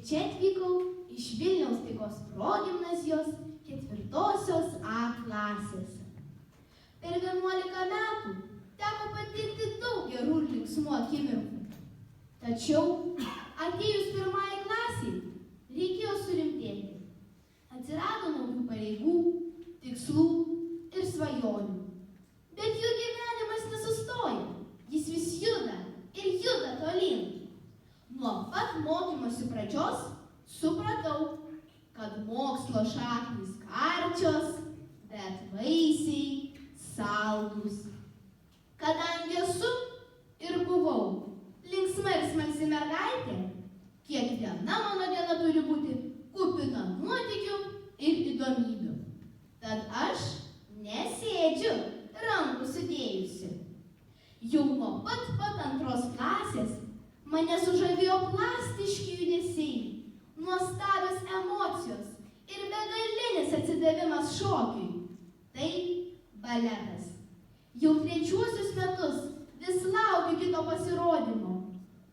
čia atvykau iš Vilniaus taikos progimnazijos 4-osios A klasės. Per 11 metų teko patirti daug gerų ir linksmų akimirkų. Tačiau atėjus 1 klasiai reikėjo surimtėti. Atsirado naujų pareigų, tikslų ir svajonių. Bet jų gyvenimas nesustoja, jis vis juda ir juda tolyn. Nuo pat mokymosi pradžios supratau, kad mokslo šaknys karčios, bet vaisiai saldūs. Kadangi esu ir buvau linksma ir smalsi mergaitė, kiekviena mano diena turi būti kupina nuotykių ir įdomybių. Tad aš nesėdžiu rankų sudėjusi. Jau nuo pat 2 klasės mane sužavėjo plastiški judesiai, nuostabios emocijos ir begalinis atsidavimas šokiui. Tai baletas. Jau 3 metus vis laukiu kito pasirodymo,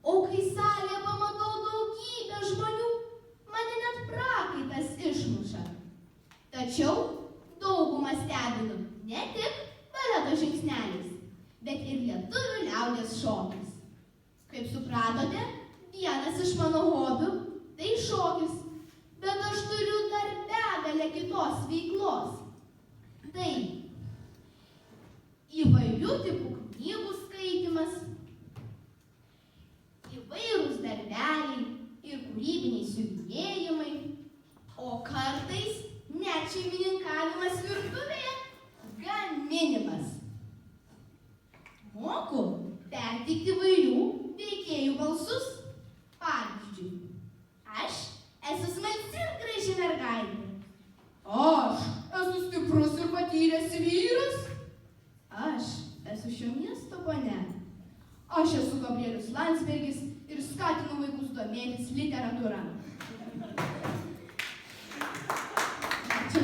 o kai salėje pamatau daugybę žmonių, mane net prakaitas išmuša. Tačiau daugumą stebinu ne tik baleto žingsneliais, bet ir lietuvių liaudies šokis. Kaip supratote, vienas iš mano hobių tai šokis, bet aš turiu dar begalę kitos veiklos. Tai įvairių tipų knygų skaitymas, įvairūs darbeliai ir kūrybiniai siuvinėjimai, o kartais net šeimininkavimas virtuvėje, gaminimas. Moku perteikti įvairių veikėjų balsus. Pavyzdžiui, aš esu smalsi ir graži mergaitė. Aš esu stiprus ir patyręs vyras. Aš esu šio miesto ponia. Aš esu Gabrielius Landsbergis ir skatinu vaikus domėtis literatūra. Čia